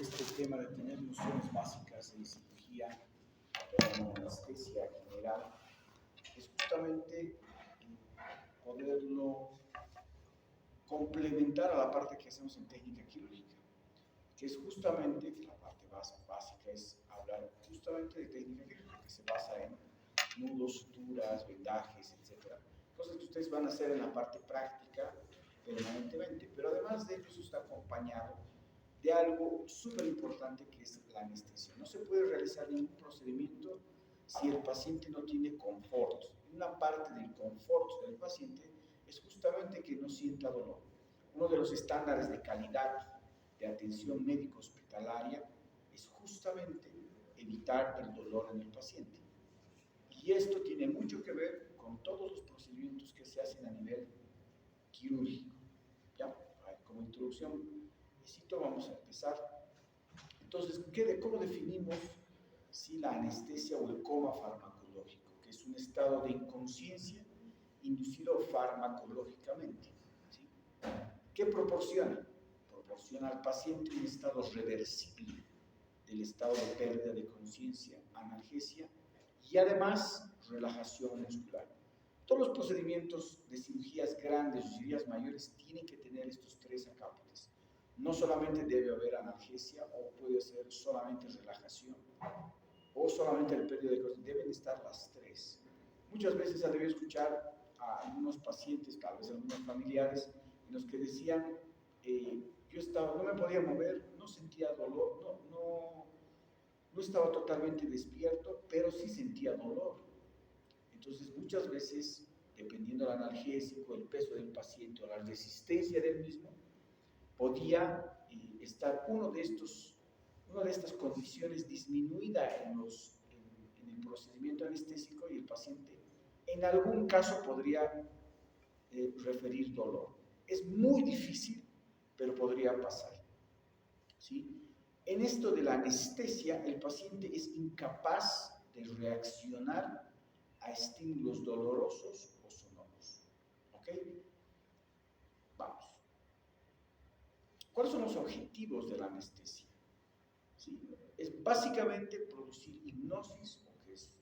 este tema de tener nociones básicas de cirugía, de anestesia general, es justamente poderlo complementar a la parte que hacemos en técnica quirúrgica, que es justamente, que la parte básica es hablar justamente de técnica quirúrgica, que se basa en nudos, suturas, vendajes, etc. Cosas que ustedes van a hacer en la parte práctica permanentemente, pero además de eso está acompañado de algo súper importante que es la anestesia. No se puede realizar ningún procedimiento si el paciente no tiene confort. Una parte del confort del paciente es justamente que no sienta dolor. Uno de los estándares de calidad de atención médico hospitalaria es justamente evitar el dolor en el paciente. Y esto tiene mucho que ver con todos los procedimientos que se hacen a nivel quirúrgico. ¿Ya? Como introducción, vamos a empezar. Entonces, ¿cómo definimos si la anestesia o el coma farmacológico, que es un estado de inconsciencia inducido farmacológicamente? ¿Sí? ¿Qué proporciona? Proporciona al paciente un estado reversible del estado de pérdida de conciencia, analgesia y además relajación muscular. Todos los procedimientos de cirugías grandes o cirugías mayores tienen que tener estos tres acapares. No solamente debe haber analgesia o puede ser solamente relajación o solamente el pérdida de conciencia, deben estar las tres. Muchas veces ha debido escuchar a algunos pacientes, tal vez algunos familiares, en los que decían, no me podía mover, no sentía dolor, no estaba totalmente despierto, pero sí sentía dolor. Entonces, muchas veces, dependiendo del analgésico, el peso del paciente o la resistencia del mismo, podía estar una de estas condiciones disminuida en el procedimiento anestésico y el paciente en algún caso podría referir dolor. Es muy difícil, pero podría pasar. ¿Sí? En esto de la anestesia, el paciente es incapaz de reaccionar a estímulos dolorosos o sonoros. ¿Ok? Vamos. ¿Cuáles son los objetivos de la anestesia? ¿Sí? Es básicamente producir hipnosis, o que es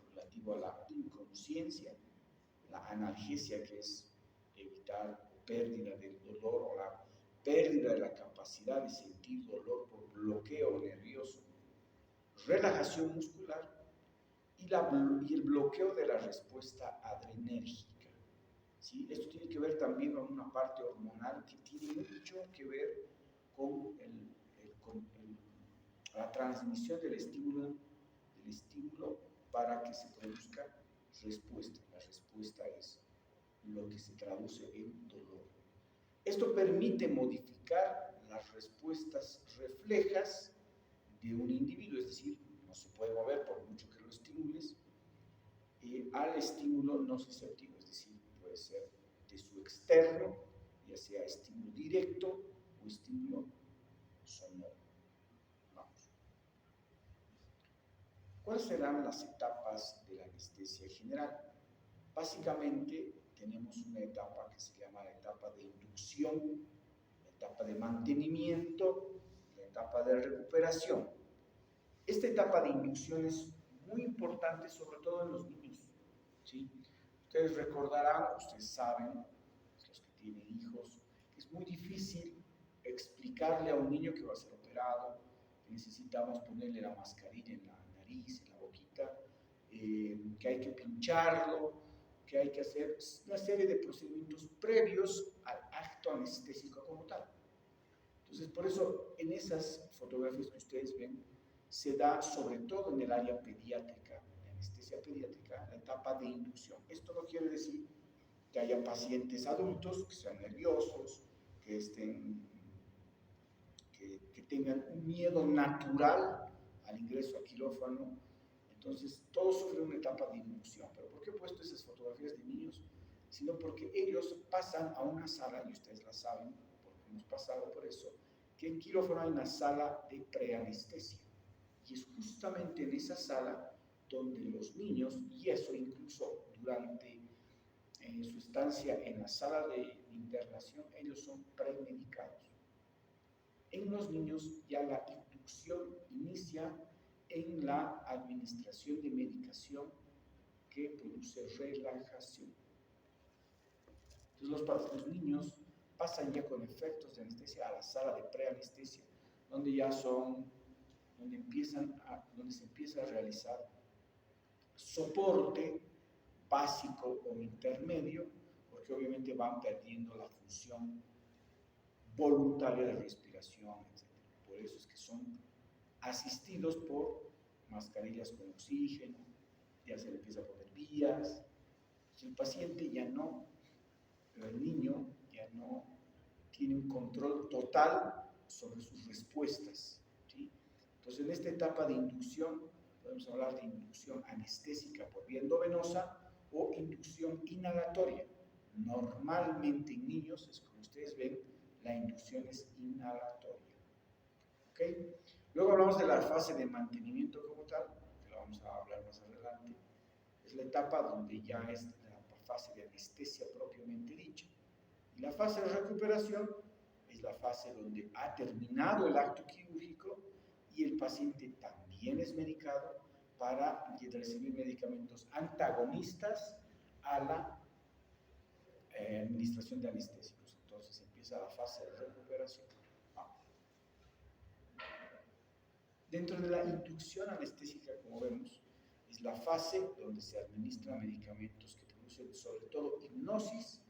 relativo a la inconsciencia, la analgesia, que es evitar pérdida del dolor o la pérdida de la capacidad de sentir dolor por bloqueo nervioso, relajación muscular y el bloqueo de la respuesta adrenérgica. ¿Sí? Esto tiene que ver también con una parte hormonal que tiene mucho que ver con la transmisión del estímulo para que se produzca respuesta. La respuesta es lo que se traduce en dolor. Esto permite modificar las respuestas reflejas de un individuo, es decir, no se puede mover por mucho que lo estimules, al estímulo nociceptivo, es decir, puede ser de su externo, ya sea estímulo directo o estímulo sonoro. Vamos. ¿Cuáles serán las etapas de la anestesia general? Básicamente tenemos una etapa que se llama la etapa de inducción, la etapa de mantenimiento, la etapa de recuperación. Esta etapa de inducción es muy importante, sobre todo en los niños. ¿Sí? Ustedes recordarán, ustedes saben, los que tienen hijos, que es muy difícil explicarle a un niño que va a ser operado, que necesitamos ponerle la mascarilla en la nariz, en la boquita, que hay que pincharlo, que hay que hacer una serie de procedimientos previos al acto anestésico como tal. Entonces, por eso, en esas fotografías que ustedes ven, se da sobre todo en el área pediátrica, la anestesia pediátrica, la etapa de inducción. Esto no quiere decir que haya pacientes adultos que sean nerviosos, que tengan un miedo natural al ingreso a quirófano. Entonces, todos sufren una etapa de inducción. ¿Pero por qué he puesto esas fotografías de niños? Sino porque ellos pasan a una sala, y ustedes la saben, porque hemos pasado por eso, que en quirófano hay una sala de preanestesia. Y es justamente en esa sala donde los niños, y eso incluso durante su estancia en la sala de internación, ellos son premedicados. En los niños ya la inducción inicia en la administración de medicación que produce relajación. Entonces los niños pasan ya con efectos de anestesia a la sala de preanestesia, donde ya donde se empieza a realizar soporte básico o intermedio, porque obviamente van perdiendo la función voluntaria de respiración, etc. Por eso es que son asistidos por mascarillas con oxígeno, ya se le empieza a poner vías. El paciente ya no, el niño ya no tiene un control total sobre sus respuestas, ¿sí? Entonces, en esta etapa de inducción, podemos hablar de inducción anestésica por vía endovenosa o inducción inhalatoria. Normalmente en niños, es como ustedes ven, la inducción es inhalatoria. ¿Ok? Luego hablamos de la fase de mantenimiento como tal, que la vamos a hablar más adelante. Es la etapa donde ya es la fase de anestesia propiamente dicha. Y la fase de recuperación es la fase donde ha terminado el acto quirúrgico y el paciente también es medicado para recibir medicamentos antagonistas a la administración de anestésicos. Entonces empieza la fase de recuperación. Dentro de la inducción anestésica, como vemos, es la fase donde se administran medicamentos que producen sobre todo hipnosis,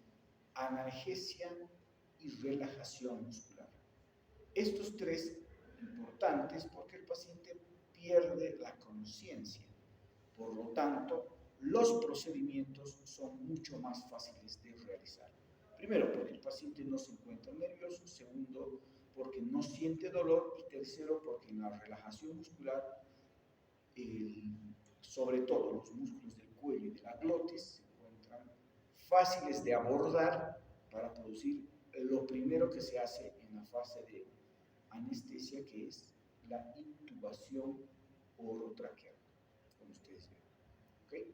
analgesia y relajación muscular. Estos tres importantes porque el paciente pierde la conciencia. Por lo tanto, los procedimientos son mucho más fáciles de realizar. Primero, porque el paciente no se encuentra nervioso. Segundo, porque no siente dolor. Y tercero, porque en la relajación muscular, sobre todo los músculos del cuello y de la glotis se encuentran fáciles de abordar para producir lo primero que se hace en la fase de anestesia, que es la intubación orotraqueal, como ustedes ven. ¿Okay?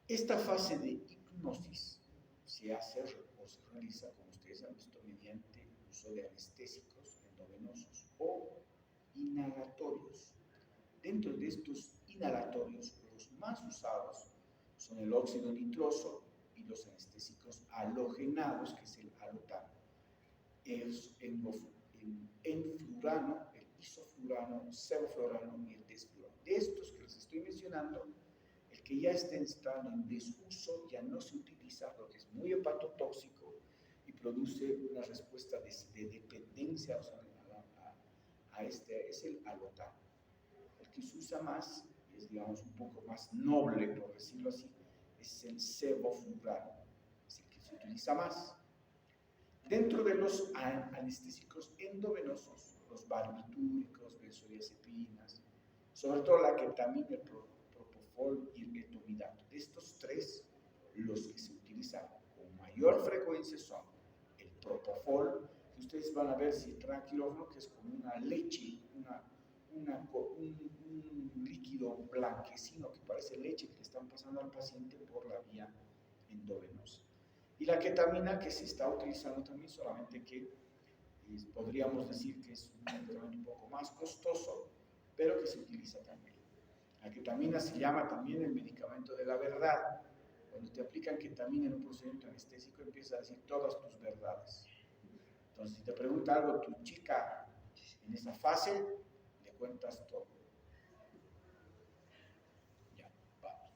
Esta fase de hipnosis se hace o se realiza, como ustedes han visto, mediante el uso de anestésicos endovenosos o inhalatorios. Dentro de estos inhalatorios, los más usados son el óxido nitroso y los anestésicos halogenados, que es el halotano. Es enflurano, el isoflurano, sevoflurano y el desflurano. De estos que les estoy mencionando, el que ya está entrando en desuso ya no se utiliza porque es muy hepatotóxico y produce una respuesta de dependencia, o sea, a este, es el halotano. El que se usa más, es digamos un poco más noble, por decirlo así, es el sevoflurano, es el que se utiliza más. Dentro de los anestésicos endovenosos, los barbitúricos, benzodiazepinas, sobre todo la ketamina, el propofol y el etomidato. De estos tres, los que se utilizan con mayor frecuencia son el propofol, que ustedes van a ver si entran al quirófano, que es como una leche, un líquido blanquecino que parece leche que le están pasando al paciente por la vía endovenosa. Y la ketamina, que se está utilizando también, solamente que podríamos decir que es un medicamento un poco más costoso, pero que se utiliza también. La ketamina se llama también el medicamento de la verdad. Cuando te aplican ketamina en un procedimiento anestésico, empiezas a decir todas tus verdades. Entonces, si te pregunta algo tu chica en esa fase, le cuentas todo. Ya, vamos.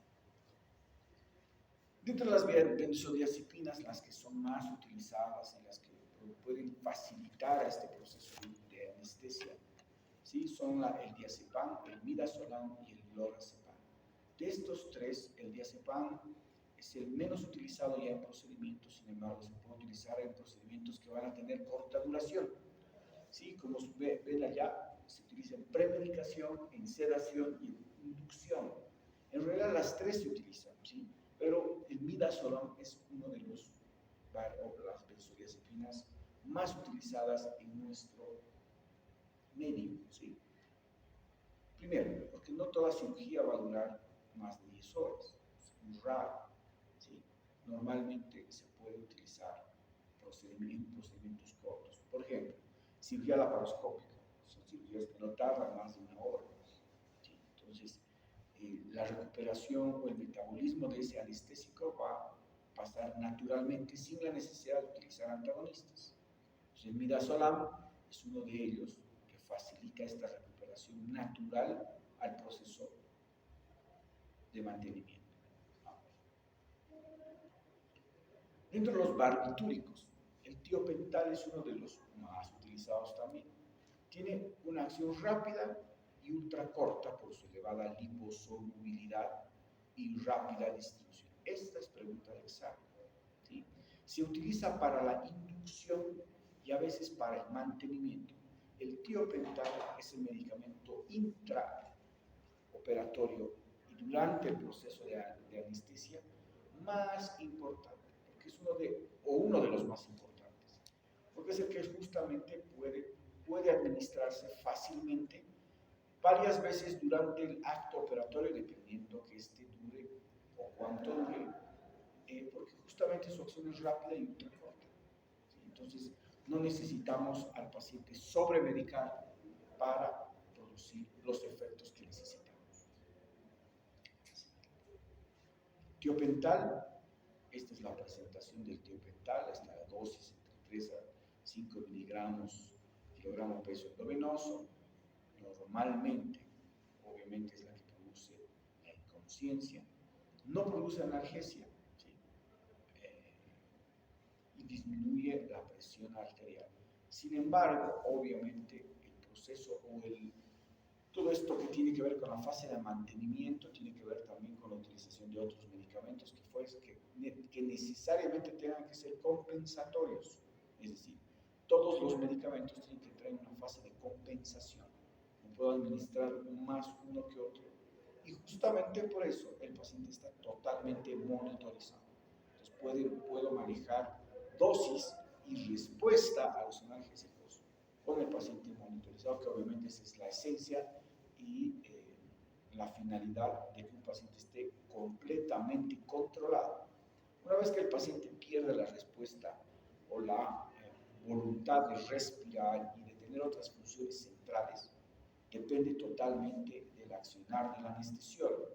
Dentro de las benzodiazepinas, las que son más utilizadas y las que pueden facilitar este proceso de anestesia, ¿sí? Son el diazepam, el midazolam y el lorazepam. De estos tres, el diazepam es el menos utilizado ya en procedimientos, sin embargo, se puede utilizar en procedimientos que van a tener corta duración. ¿Sí? Como ven allá, se utiliza en premedicación, en sedación y en inducción. En realidad, las tres se utilizan, ¿sí? Pero el midazolam es uno de las benzodiazepinas más utilizadas en nuestro medio, ¿sí? Primero, porque no toda cirugía va a durar más de 10 horas, es muy raro, ¿sí? Normalmente se puede utilizar procedimientos cortos. Por ejemplo, cirugía laparoscópica, son cirugías que no tardan más de una hora. ¿Sí? Entonces, la recuperación o el metabolismo de ese anestésico va a pasar naturalmente sin la necesidad de utilizar antagonistas. Entonces, el midazolam es uno de ellos que facilita esta recuperación natural al proceso de mantenimiento. Dentro de los barbitúricos, el tiopental es uno de los más utilizados también. Tiene una acción rápida y ultracorta por su elevada liposolubilidad y rápida distribución. Esta es pregunta de examen. ¿Sí? Se utiliza para la inducción y a veces para el mantenimiento. El tiopental es el medicamento intraoperatorio y durante el proceso de anestesia más importante, porque es uno de los más importantes, porque es el que justamente puede administrarse fácilmente varias veces durante el acto operatorio, dependiendo que este dure o cuánto dure, porque justamente su acción es rápida y ultracorta. ¿Sí? Entonces, no necesitamos al paciente sobremedicar para producir los efectos que necesitamos. Tiopental, esta es la presentación del tiopental, esta es la dosis entre 3 a 5 miligramos kilogramo peso endovenoso. Normalmente, obviamente es la que produce la inconsciencia, no produce analgesia, ¿sí? Y disminuye la presión arterial. Sin embargo, obviamente el proceso o todo esto que tiene que ver con la fase de mantenimiento tiene que ver también con la utilización de otros medicamentos que necesariamente tengan que ser compensatorios. Es decir, todos los medicamentos tienen que entrar en una fase de compensación. No puedo administrar más uno que otro. Y justamente por eso el paciente está totalmente monitorizado. Entonces puedo manejar dosis y respuesta a los analgésicos con el paciente monitorizado, que obviamente esa es la esencia y la finalidad de que un paciente esté completamente controlado. Una vez que el paciente pierde la respuesta o la voluntad de respirar y de tener otras funciones centrales, depende totalmente del accionar del anestesiólogo.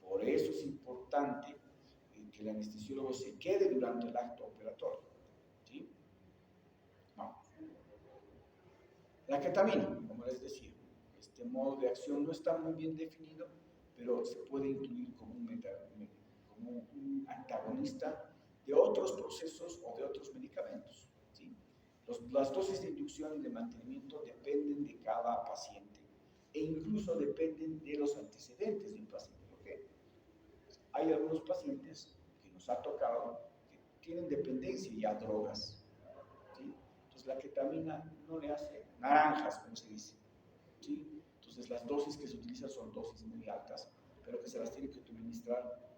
Por eso es importante que el anestesiólogo se quede durante el acto operatorio. ¿Sí? Vamos. La ketamina, como les decía, este modo de acción no está muy bien definido, pero se puede incluir como un antagonista de otros procesos o de otros medicamentos. ¿Sí? Las dosis de inducción y de mantenimiento dependen de cada paciente e incluso dependen de los antecedentes del paciente. Porque hay algunos pacientes que nos ha tocado que tienen dependencia ya a drogas. ¿Sí? Entonces la ketamina no le hace naranjas, como se dice. ¿Sí? Entonces las dosis que se utilizan son dosis muy altas, pero que se las tiene que administrar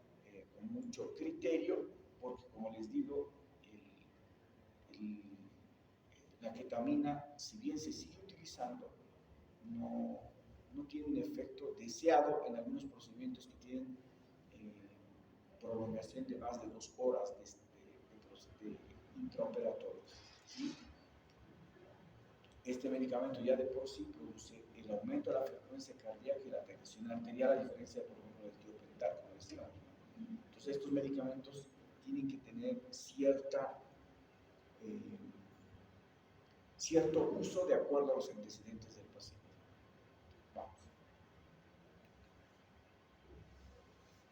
con mucho criterio, porque como les digo, la ketamina, si bien se sigue utilizando, no tiene un efecto deseado en algunos procedimientos que tienen prolongación de más de 2 horas de intraoperatorio. ¿Sí? Este medicamento ya de por sí produce el aumento de la frecuencia cardíaca y la presión arterial, a diferencia, por ejemplo, del tiopental, como decía. Entonces, estos medicamentos tienen que tener cierto uso de acuerdo a los antecedentes del paciente. Vamos.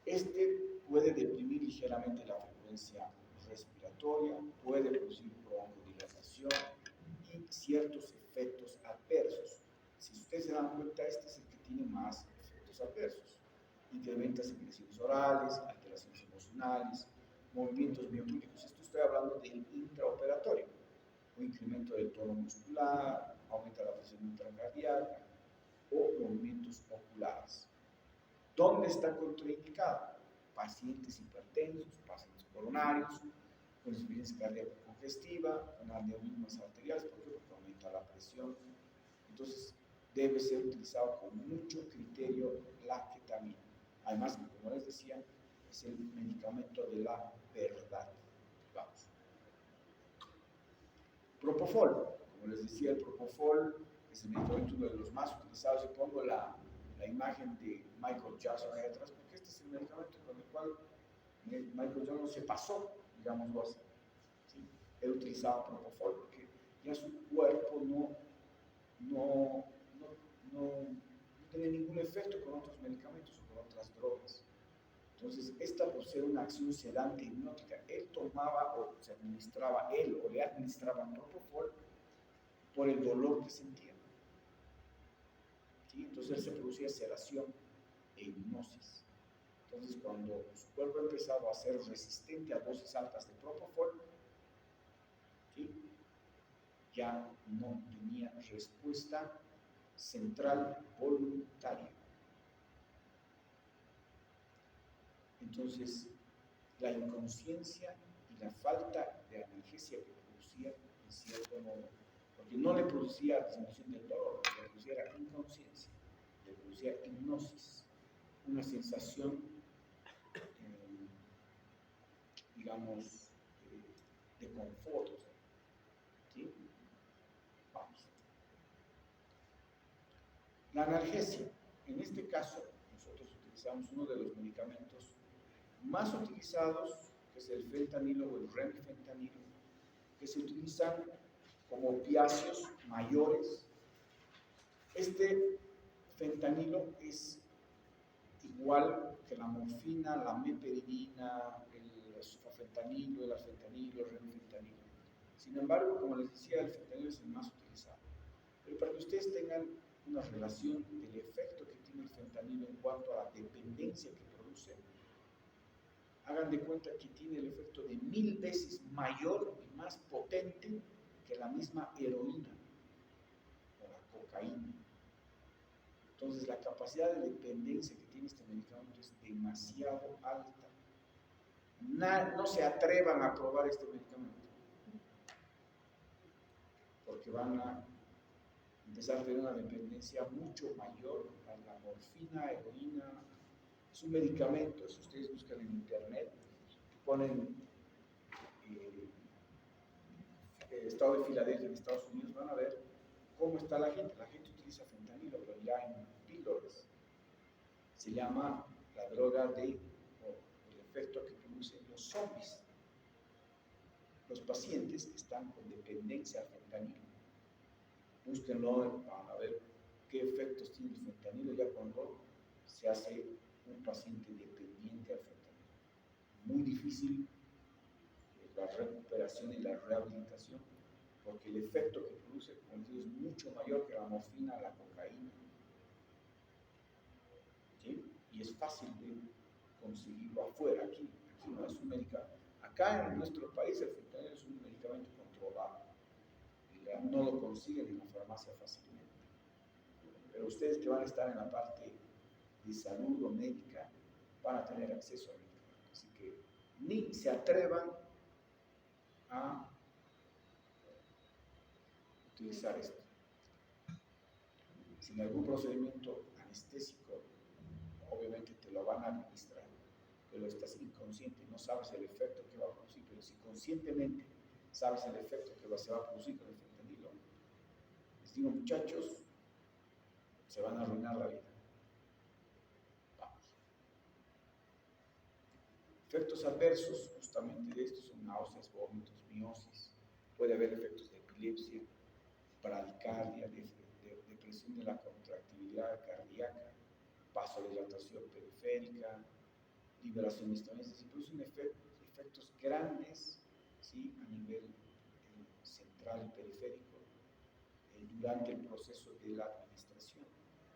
Este puede deprimir ligeramente la frecuencia respiratoria, puede producir broncodilatación y ciertos efectos adversos. Si ustedes se dan cuenta, este es el que tiene más efectos adversos. Incrementa secreciones orales, alteraciones emocionales, movimientos mioclónicos. Esto estoy hablando del intraoperatorio. Un incremento del tono muscular, aumenta la presión intracardíaca o movimientos oculares. ¿Dónde está contraindicado? Pacientes hipertensos, pacientes coronarios, con insuficiencia cardíaca congestiva, con aneurismas arteriales, ¿por qué? Porque aumenta la presión. Entonces, debe ser utilizado con mucho criterio la ketamina. Además, como les decía, es el medicamento de la verdad. Vamos. Propofol, como les decía, el Propofol es el medicamento uno de los más utilizados. Yo pongo la imagen de Michael Jackson ahí atrás, porque este es el medicamento con el cual Michael Jackson se pasó, digámoslo así. ¿Sí? Él utilizaba Propofol porque ya su cuerpo no tenía ningún efecto con otros medicamentos o con otras drogas. Entonces, esta por ser una acción sedante hipnótica, él tomaba o se administraba, él o le administraban Propofol por el dolor que sentía. ¿Sí? Entonces, él se producía sedación e hipnosis. Entonces, cuando su cuerpo empezaba a ser resistente a dosis altas de Propofol, ¿sí? Ya no tenía respuesta central voluntaria. Entonces, la inconsciencia y la falta de analgesia que producía, en cierto modo, porque no le producía disminución del dolor, lo que le producía era inconsciencia, le producía hipnosis, una sensación, digamos, de confort. ¿Sí? Vamos. La analgesia, en este caso, nosotros utilizamos uno de los medicamentos más utilizados, que es el fentanilo o el remifentanilo, que se utilizan como opiáceos mayores. Este fentanilo es igual que la morfina, la meperidina, el sufentanilo, el arfentanilo, el remifentanilo. Sin embargo, como les decía, el fentanilo es el más utilizado. Pero para que ustedes tengan una relación del efecto que tiene el fentanilo en cuanto a la dependencia que produce, hagan de cuenta que tiene el efecto de 1000 veces mayor y más potente que la misma heroína o la cocaína. Entonces, la capacidad de dependencia que tiene este medicamento es demasiado alta. No se atrevan a probar este medicamento, porque van a empezar a tener una dependencia mucho mayor a la morfina, heroína. Es un medicamento, si ustedes buscan en internet, ponen estado de Filadelfia en Estados Unidos, van a ver cómo está la gente. La gente utiliza fentanilo, pero ya en píldoras. Se llama la droga o el efecto que producen los zombies. Los pacientes que están con dependencia al fentanilo. Búsquenlo para ver qué efectos tiene el fentanilo ya cuando se hace un paciente dependiente al fentanilo. Muy difícil la recuperación y la rehabilitación, porque el efecto que produce, como digo, es mucho mayor que la morfina, la cocaína. ¿Sí? Y es fácil de conseguirlo afuera, aquí no es un medicamento. Acá en nuestro país el fentanilo es un medicamento controlado, no lo consiguen en la farmacia fácilmente. Pero ustedes que van a estar en la parte de salud o médica van a tener acceso al medicamento. Así que ni se atrevan a utilizar esto. Sin algún procedimiento anestésico, obviamente te lo van a administrar, pero estás inconsciente, no sabes el efecto que va a producir, pero si conscientemente sabes el efecto que se va a producir con el fentanilo, les digo, muchachos, se van a arruinar la vida. Vamos. Efectos adversos, justamente de estos, son náuseas, vómitos, miosis, puede haber efectos de epilepsia, bradicardia, depresión de la contractividad cardíaca, vasodilatación periférica, liberación de histamina, es decir, producen efectos grandes, ¿sí? A nivel central y periférico durante el proceso de la administración.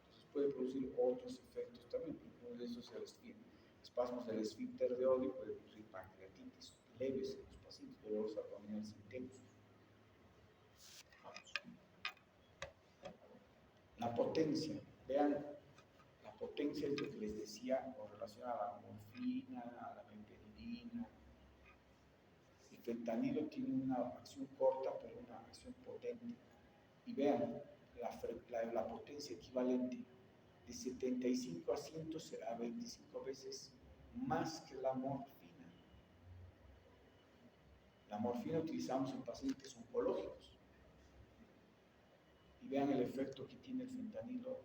Entonces puede producir otros efectos también, uno de esos es el espasmos del esfínter de Oddi, puede producir pancreatitis leves en los pacientes, dolores abdominales intensos. La potencia, vean, la potencia es lo que les decía con relación a la morfina, a la meperidina. El fentanilo tiene una acción corta, pero una acción potente. Y vean, la potencia equivalente de 75 a 25 veces más que la morfina. La morfina utilizamos en pacientes oncológicos, y vean el efecto que tiene el fentanilo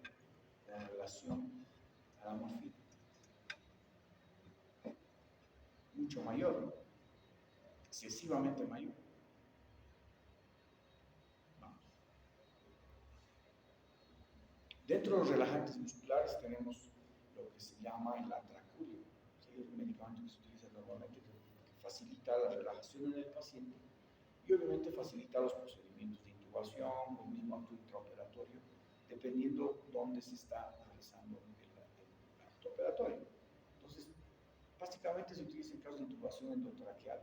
en relación a la morfina. Mucho mayor, ¿no? Excesivamente mayor. Vamos. Dentro de los relajantes musculares tenemos lo que se llama el atracurio, ¿sí? Es un medicamento que se utiliza normalmente que facilita la relajación en el paciente y obviamente facilita los procedimientos de intubación o el mismo acto intraoperatorio, dependiendo dónde se está realizando el acto operatorio. Entonces, básicamente se utiliza en caso de intubación endotraqueal.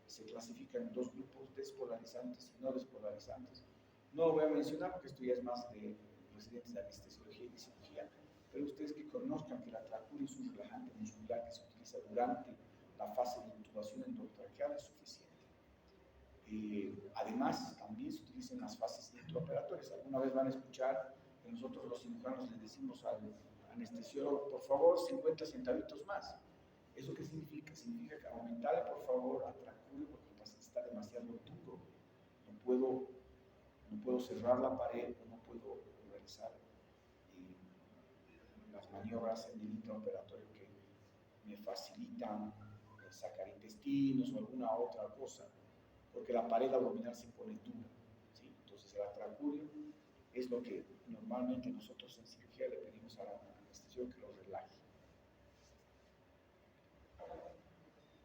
Se clasifican en dos grupos, despolarizantes y no despolarizantes. No lo voy a mencionar porque esto ya es más de residentes de anestesiología y de cirugía, pero ustedes que conozcan que el atracurio es un relajante muscular que se utiliza durante la fase de intubación endotraqueal es suficiente. Además, también se utiliza en las fases intraoperatorias. Alguna vez van a escuchar que nosotros los cirujanos le decimos al anestesiólogo, por favor, 50 centavitos más. ¿Eso qué significa? Significa que aumentarle, por favor, atracurio porque el paciente está demasiado duro. No puedo cerrar la pared, no puedo realizar las maniobras en el intraoperatorio que me facilitan sacar intestinos o alguna otra cosa, porque la pared abdominal se pone dura, ¿sí? Entonces el atracurio es lo que normalmente nosotros en cirugía le pedimos a la anestesióloga que lo relaje.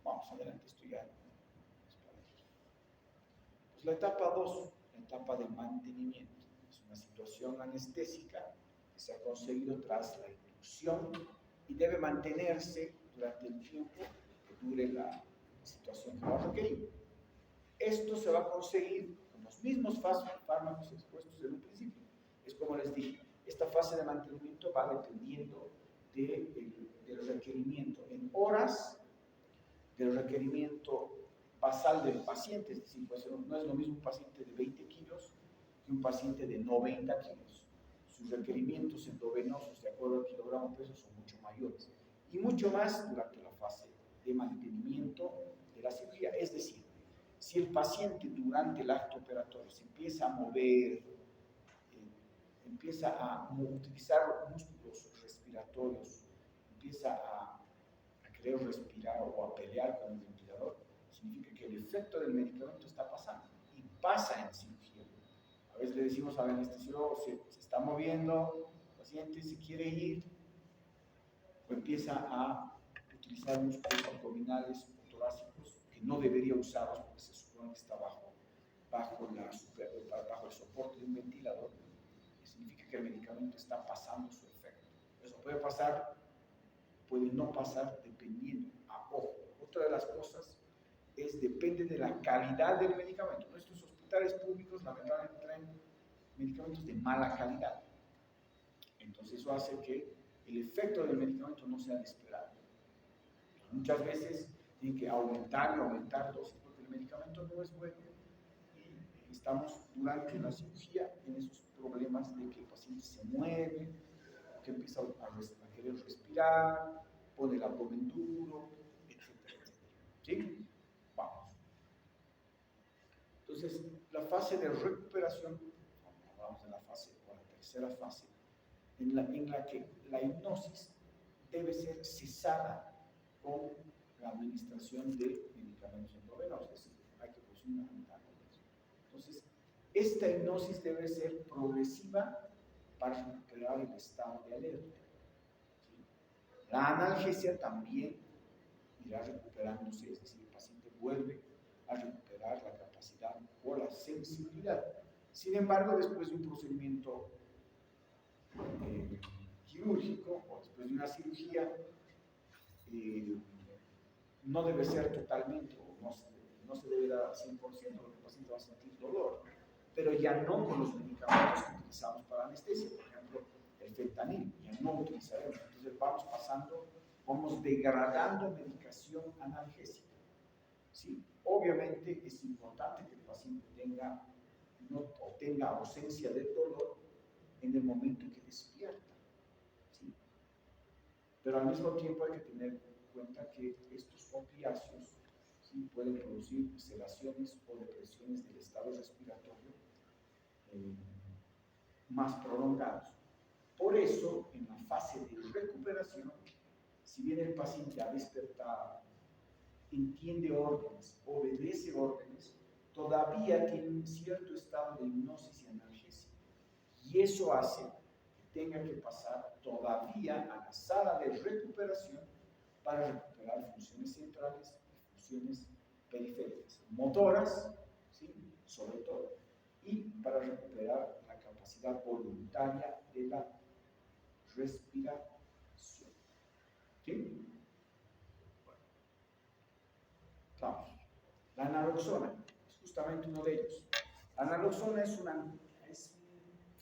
Vamos adelante, esto ya es para ellos. Pues la etapa 2, la etapa de mantenimiento, es una situación anestésica que se ha conseguido tras la inducción y debe mantenerse durante el tiempo que dure la situación que va a requerir. Esto se va a conseguir con los mismos fármacos expuestos en un principio. Es como les dije, esta fase de mantenimiento va dependiendo del requerimiento en horas, del requerimiento basal del paciente, es decir, pues no es lo mismo un paciente de 20 kilos que un paciente de 90 kilos. Sus requerimientos endovenosos de acuerdo al kilogramo peso son mucho mayores y mucho más durante la fase de mantenimiento de la cirugía. Es decir, si el paciente durante el acto operatorio se empieza a mover, empieza a utilizar músculos respiratorios, empieza a querer respirar o a pelear con el ventilador, significa que el efecto del medicamento está pasando y pasa en cirugía. A veces le decimos al anestesiólogo, se está moviendo, el paciente se quiere ir, o empieza a utilizar músculos abdominales o torácicos que no debería usarlos porque se supone que está bajo el soporte de un ventilador, significa que el medicamento está pasando su efecto. Eso puede pasar, puede no pasar dependiendo. Ojo, otra de las cosas es depende de la calidad del medicamento. Nuestros hospitales públicos lamentablemente traen medicamentos de mala calidad. Entonces eso hace que el efecto del medicamento no sea el esperado. Muchas veces tienen que aumentar dosis porque el medicamento no es bueno y estamos durante la cirugía en esos problemas de que el paciente se mueve, que empieza a querer respirar, pone el abdomen duro, etcétera, etcétera. ¿Sí? Vamos. Entonces, la fase de recuperación, hablamos de la fase o la tercera fase, en la que la hipnosis debe ser cesada con la administración de medicamentos endovenosos, es decir, hay que producir una antagonista. Entonces, esta hipnosis debe ser progresiva para recuperar el estado de alerta. ¿Sí? La analgesia también irá recuperándose, es decir, el paciente vuelve a recuperar la capacidad o la sensibilidad. Sin embargo, después de un procedimiento quirúrgico o después de una cirugía, no debe ser totalmente, o no se debe dar al 100%, porque el paciente va a sentir dolor, pero ya no con los medicamentos que utilizamos para anestesia, por ejemplo, el fentanil, ya no utilizaremos. Entonces vamos degradando medicación analgésica. ¿Sí? Obviamente es importante que el paciente tenga ausencia de dolor en el momento en que despierta. ¿Sí? Pero al mismo tiempo hay que tener en cuenta que estos opiáceos, ¿sí?, pueden producir sedaciones o depresiones del estado respiratorio más prolongados. Por eso, en la fase de recuperación, si bien el paciente ha despertado, entiende órdenes, obedece órdenes, todavía tiene un cierto estado de hipnosis y analgesia. Y eso hace que tenga que pasar todavía a la sala de recuperación para recuperar funciones centrales y funciones periféricas, motoras, ¿sí? Sobre todo, y para recuperar la capacidad voluntaria de la respiración. ¿Sí? Bueno, vamos. La naloxona es justamente uno de ellos. La naloxona es un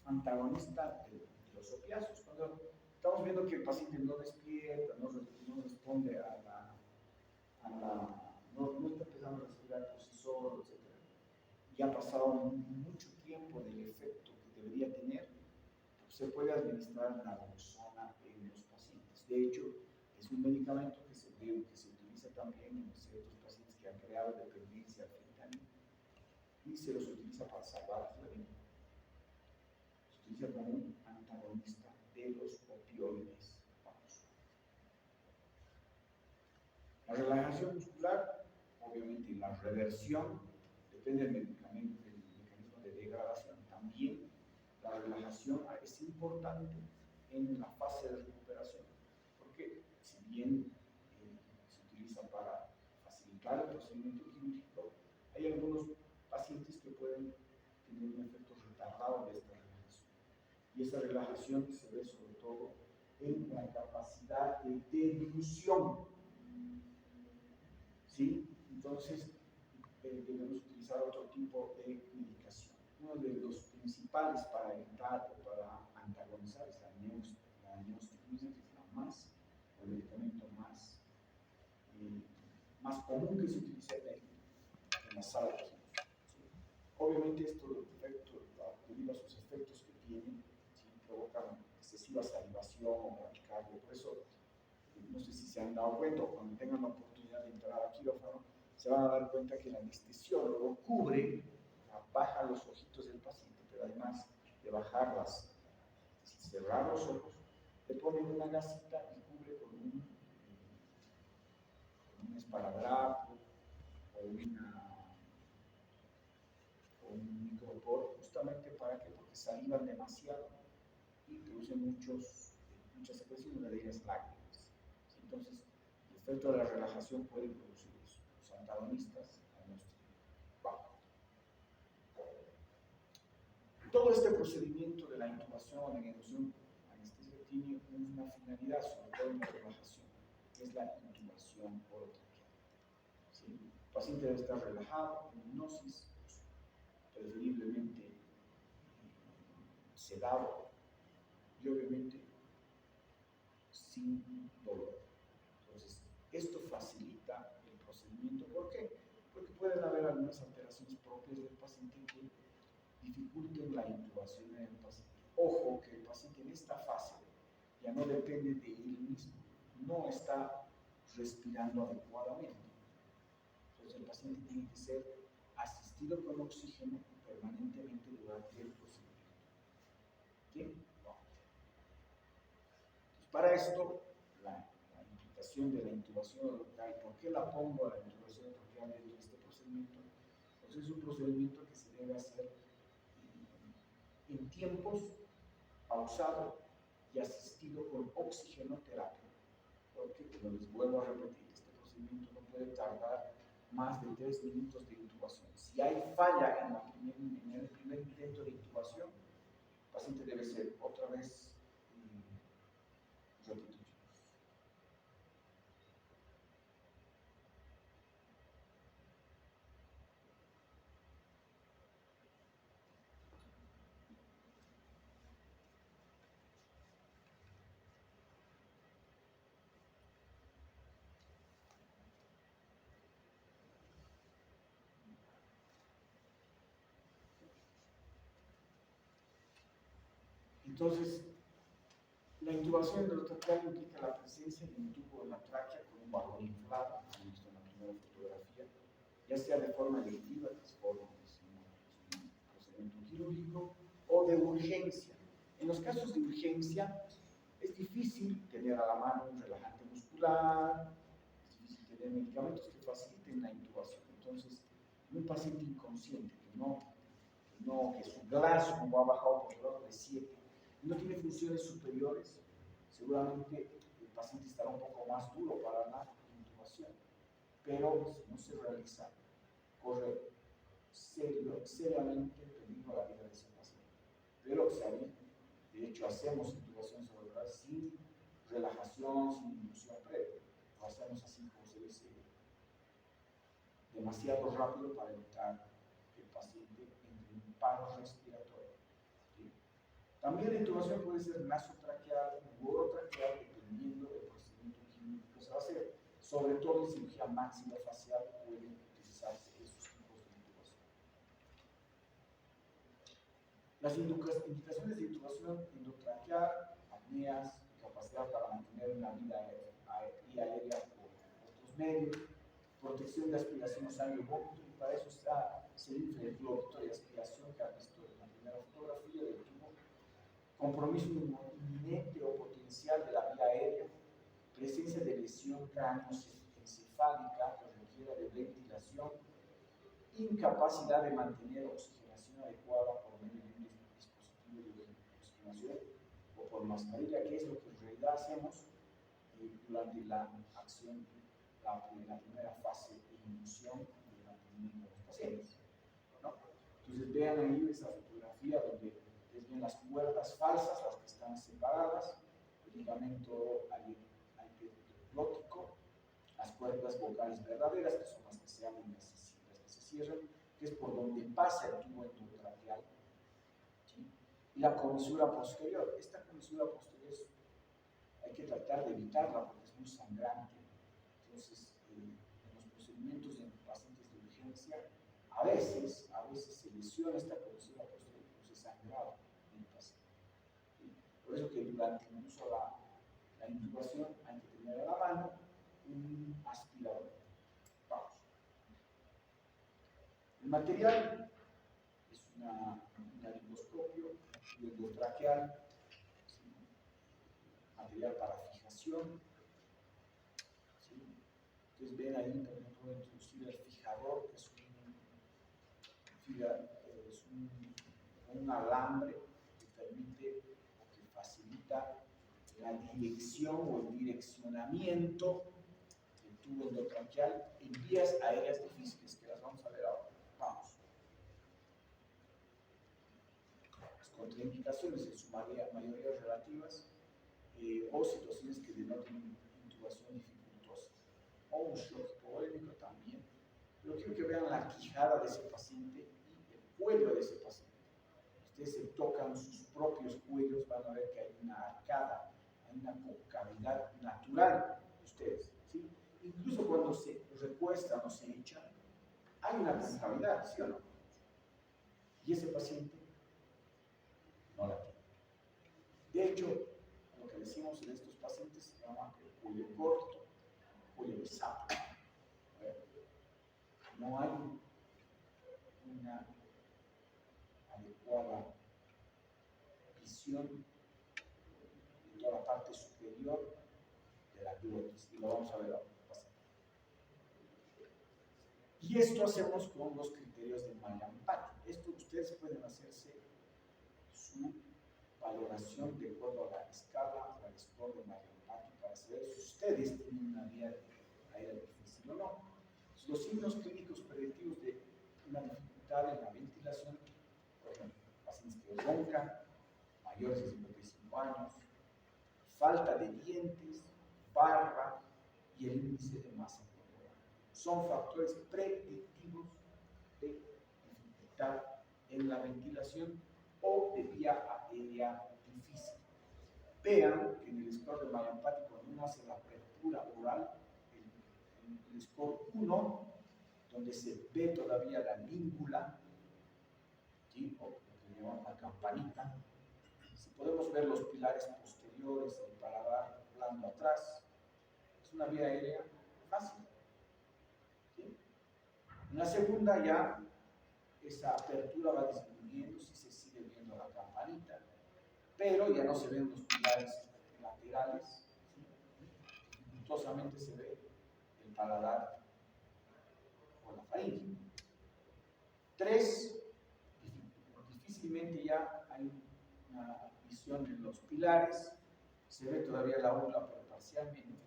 antagonista de los opiáceos. Cuando estamos viendo que el paciente no despierta, no responde no está empezando a respirar por sí solo, etc. Y ha pasado mucho tiempo del efecto que debería tener, pues se puede administrar naloxona en los pacientes. De hecho, es un medicamento que se utiliza también en ciertos pacientes que han creado dependencia al fentanilo y se los utiliza para salvar la vida. Se utiliza como un antagonista de los opioides. Vamos. La relajación muscular, obviamente la reversión, depende del mecanismo de degradación. También la relajación es importante en la fase de recuperación, porque si bien se utiliza para facilitar el procedimiento quirúrgico, hay algunos pacientes que pueden tener un efecto retardado de esta relajación. Y esa relajación se ve sobre todo en la capacidad de deglución. ¿Sí? Entonces, debemos utilizar otro tipo de medicación. Uno de los principales para evitar o para antagonizar es la neostigmina, que es el medicamento más común que se utiliza en la sala de quimio. ¿Sí? Obviamente esto debido a sus efectos que tiene, ¿sí? Provocan excesiva salivación o bradicardia. Por eso, no sé si se han dado cuenta, o cuando tengan la oportunidad de entrar a quirófano, se van a dar cuenta que el anestesiólogo cubre, baja los ojitos del paciente, pero además de bajarlas, cerrar los ojos, le ponen una gasita y cubre con un esparadrapo o un micropor, justamente para que, porque salivan demasiado y producen muchas secreciones, una de ellas lágrimas. Entonces, el efecto de la relajación puede producir eso. Los antagonistas todo este procedimiento de la intubación, en inducción anestesia, tiene una finalidad, sobre todo en la relajación, que es la intubación orotraqueal. ¿Sí? El paciente debe estar relajado, en hipnosis, preferiblemente sedado y obviamente sin dolor. Entonces, esto facilita el procedimiento. ¿Por qué? Porque pueden haber algunas alteraciones propias del paciente que dificulten la intubación en el paciente. Ojo que el paciente en esta fase ya no depende de él mismo, no está respirando adecuadamente. Entonces el paciente tiene que ser asistido con oxígeno permanentemente durante el procedimiento. ¿Sí? No. Entonces, para esto, la implicación de la intubación orotraqueal, ¿por qué la pongo a la intubación orotraqueal dentro de este procedimiento? Pues es un procedimiento que se debe hacer en tiempos pausado y asistido con oxigenoterapia. Porque, como les vuelvo a repetir, este procedimiento no puede tardar más de 3 minutos de intubación. Si hay falla en el primer intento de intubación, el paciente debe ser otra vez repetido. Entonces, la intubación orotraqueal implica la presencia de un tubo en la tráquea con un balón inflado, como visto en la primera fotografía, ya sea de forma electiva, que es un procedimiento quirúrgico, o de urgencia, En los casos de urgencia, es difícil tener a la mano un relajante muscular, es difícil tener medicamentos que faciliten la intubación. Entonces, un paciente inconsciente que su Glasgow ha bajado por debajo de 7 y no tiene funciones superiores, seguramente el paciente estará un poco más duro para la intubación. Pero si no se realiza, corre seriamente peligro la vida de ese paciente. Pero de hecho, hacemos intubación cerebral sin relajación, sin inducción previa. Lo hacemos así como se dice, demasiado rápido para evitar que el paciente entre en un paro respiratorio. ¿Sí? También la intubación puede ser nasotraqueal u orotraqueal dependiendo del procedimiento químico que se va a hacer. Sobre todo en cirugía maxilofacial pueden utilizarse esos tipos de intubación. Las indicaciones de intubación endotraqueal, apneas, capacidad para mantener una vía aérea por otros medios, protección de aspiración osario-vómito, y para eso se infla el globito de aspiración que han visto en la primera fotografía del tubo, compromiso inminente o potencial de la vía aérea, presencia de lesión cráneoencefálica que requiera de ventilación, incapacidad de mantener oxigenación adecuada por medio de un dispositivo de oxigenación o por mascarilla, que es lo que en realidad hacemos durante la acción, la primera fase de inducción y de mantenimiento de los pacientes, ¿no? Entonces vean ahí esa fotografía donde les ven las cuerdas falsas, las que están separadas, el ligamento glótico, las cuerdas vocales verdaderas, que son las que se abren y las que se cierran, que es por donde pasa el tubo endotraqueal, ¿sí? Y la comisura posterior. Esta comisura posterior hay que tratar de evitarla porque es muy sangrante. Entonces, en los procedimientos en pacientes de urgencia, a veces se lesiona esta comisura posterior y produce sangrado en el paciente. ¿Sí? Por eso que durante incluso la intubación hay que tener a la mano un aspirador. Vamos. El material es un laringoscopio endotraqueal, ¿sí? Material para fijación. ¿Sí? Entonces ven ahí también puedo introducir el fijador, que es un alambre que permite o que facilita la dirección o el direccionamiento del tubo endotraqueal en vías aéreas difíciles, que las vamos a ver ahora. Vamos. Las contraindicaciones en su mayoría relativas o situaciones que denoten intubación dificultosa o un shock hipovolémico también. Pero quiero que vean la quijada de ese paciente y el cuello de ese paciente. Ustedes se tocan sus propios cuellos, van a ver que hay una arcada, hay una concavidad natural de ustedes, ¿sí? Incluso cuando se recuestan o se echan, hay una concavidad, ¿sí o no? Y ese paciente no la tiene. De hecho, lo que decimos en estos pacientes se llama el cuello corto, cuello de sapo. No hay una adecuada visión de toda la parte superior de la glotis, y lo vamos a ver ahora. Y esto hacemos con los criterios de Mallampati. Esto ustedes pueden hacerse su valoración de acuerdo a la escala o al score de Mallampati para saber si ustedes tienen una vía aérea difícil o no. Los signos clínicos predictivos de una dificultad en la ventilación, por ejemplo, pacientes que roncan, mayores de 55 años, falta de dientes, barba y el índice de masa corporal. Son factores predictivos de dificultad en la ventilación o de vía aérea difícil. Vean que en el score de Mallampati, cuando uno hace la apertura oral, el score 1, donde se ve todavía la língula, ¿sí? O lo que llamamos la campanita, si podemos ver los pilares posteriores, el paladar blando atrás, es una vía aérea fácil. ¿Sí? En la segunda ya esa apertura va disminuyendo si se sigue viendo la campanita, pero ya no se ven los pilares laterales, ¿sí? Dificultosamente se ve el paladar o la faringe. 3, difícilmente ya hay una visión en los pilares, se ve todavía la aura, pero parcialmente.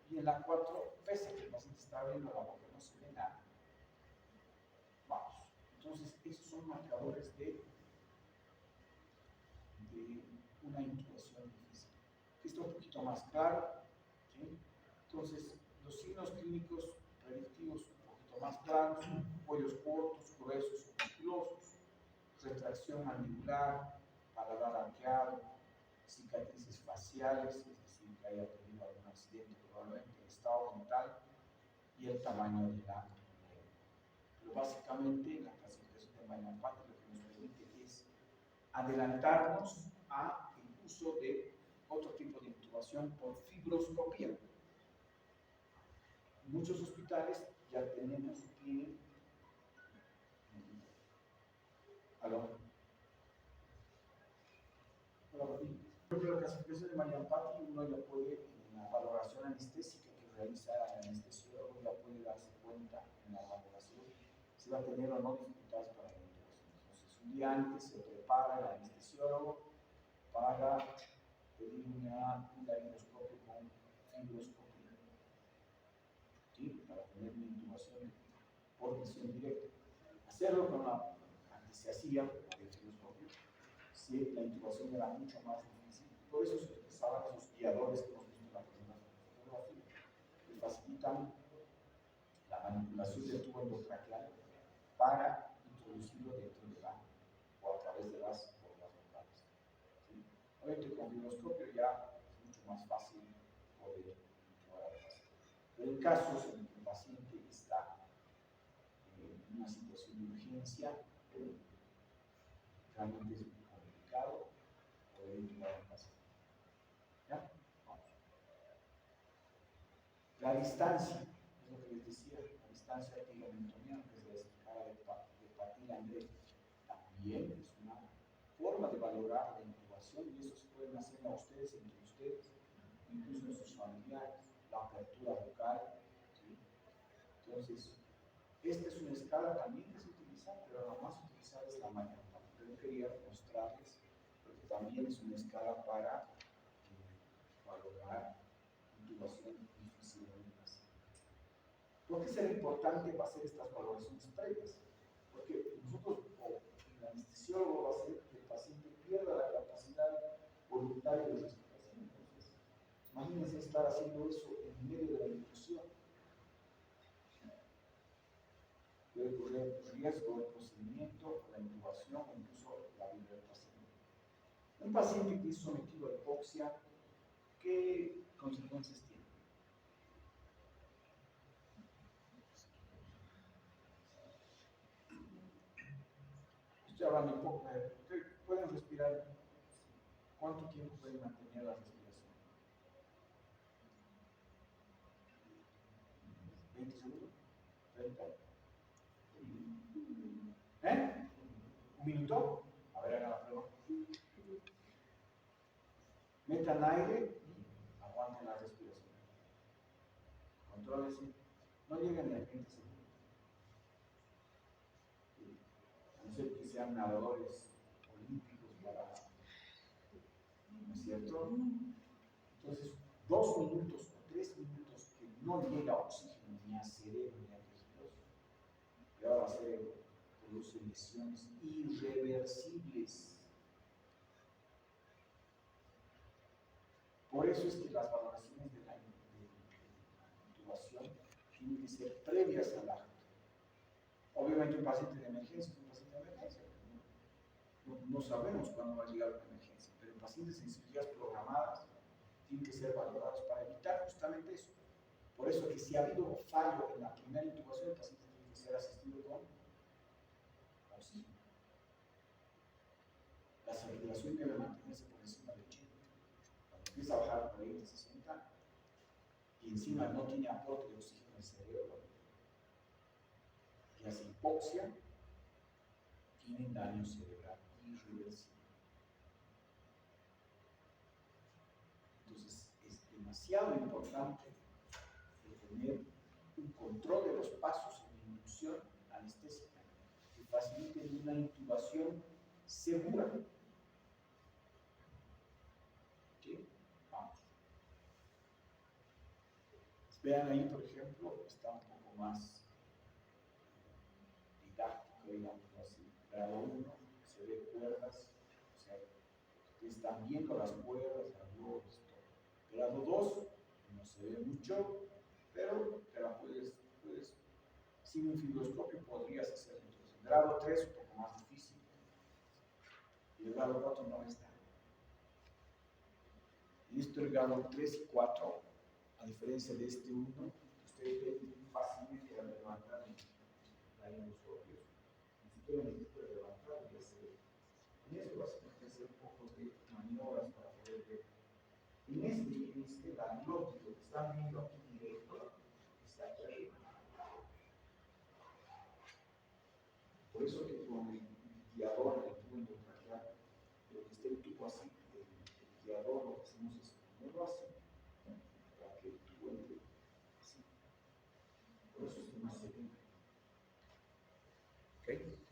Y en la 4, pese a que el paciente está abriendo la boca, no se ve nada. Vamos. Entonces, esos son marcadores de una intubación difícil. Aquí está un poquito más claro, ¿sí? Entonces, los signos clínicos predictivos un poquito más claros: cuellos cortos, gruesos, musculosos, retracción mandibular, paladar arqueado, cicatrices faciales, es decir, que haya tenido algún accidente, probablemente el estado mental y el tamaño de la lengua. Pero básicamente la clasificación de Magnapati lo que nos permite es adelantarnos a el uso de otro tipo de intubación por fibroscopía. En muchos hospitales ya tenemos que... ¿Aló? Creo que la clasificación de Magnapati uno ya puede, en la valoración anestésica que realiza el anestesiólogo, ya puede darse cuenta en la valoración si va a tener o no dificultades para la intubación. Entonces, un día antes se prepara el anestesiólogo para pedir un laringoscopio con fibroscopía, ¿sí? Para tener una intubación por visión directa. Hacerlo con la, antes se hacía con la fibroscopio, si la intubación era mucho más difícil. Por eso se utilizaban esos guiadores que hemos visto en la primera fotografía, que facilitan la manipulación del tubo endotraqueal para introducirlo dentro de la o a través de las formas vocales. ¿Sí? Obviamente con fibroscopio ya es mucho más fácil poder intubar al paciente. Pero en casos en que el paciente está en una situación de urgencia, realmente es muy complicado poder intubar al paciente. ¿Ya? Vamos. La distancia, es lo que les decía, la distancia epigamentomiana, que es la escala de Patil-André, también es una forma de valorar la intubación, y eso se pueden hacer a ustedes, entre ustedes, incluso en sus familiares, la apertura vocal, ¿sí? Entonces, esta es una escala también que se utiliza, pero la más utilizada es la Magnapati. Yo quería mostrarles, porque también es una escala para valorar intubación difícil en el paciente. ¿Por qué será importante hacer estas valoraciones previas? Porque nosotros, o el anestesiólogo, va a hacer que el paciente pierda la capacidad voluntaria de respiración. Entonces, imagínense estar haciendo eso en medio de la intubación. Puede correr riesgo el procedimiento, la intubación o incluso la vida del paciente. Un paciente que es sometido a hipoxia, ¿qué consecuencias tiene? Estoy hablando un poco, ¿pueden respirar? ¿Cuánto tiempo pueden mantener la respiración? ¿20 segundos? ¿30? ¿Eh? ¿Un minuto? A ver, hagan la prueba. Metan aire y aguanten la respiración. Contrólense. No lleguen ni a 20 segundos. A no ser que sean nadadores olímpicos para... ¿No es cierto? Entonces, 2 minutos o 3 minutos que no llega oxígeno ni a cerebro ni a tejidos, y ahora el cerebro produce lesiones irreversibles. Por eso es que las valoraciones de la intubación tienen que ser previas al acto. Obviamente un paciente de emergencia es un paciente de emergencia. No sabemos cuándo va a llegar una emergencia, pero pacientes en cirugías programadas tienen que ser valorados para evitar justamente eso. Por eso que si ha habido fallo en la primera intubación, el paciente tiene que ser asistido con oxígeno. La saturación debe mantenerse por encima de 80. Cuando empieza a bajar por 20, 60 y encima no tiene aporte de oxígeno al cerebro y hace hipoxia, tienen daño cerebral irreversible. demasiado importante el tener un control de los pasos en inducción anestésica que faciliten una intubación segura. ¿Sí? Vamos. Vean ahí, por ejemplo, está un poco más didáctico, digamos así. Grado 1, se ve cuerdas, o sea, están viendo las cuerdas, las globos, todo. Grado 2, no se ve mucho, pero te la puedes sin un fibroscopio podrías hacerlo. Entonces, el grado 3 un poco más difícil, y el grado 4 no está. Y esto, el grado 3 y 4, a diferencia de este 1, ustedes ven fácilmente al levantar la endoscopio. Ni siquiera necesito levantar, ya se ve. En eso básicamente hacer un poco de maniobras para poder ver. En la glótico que están viendo aquí directo, está aquí arriba. Por eso que con el guiador del tubo endotraqueal, lo que esté el tubo así, el guiador lo que hacemos es ponerlo así, ¿no? Para que el tubo entre así. Por eso es que no se ve. ¿Ok?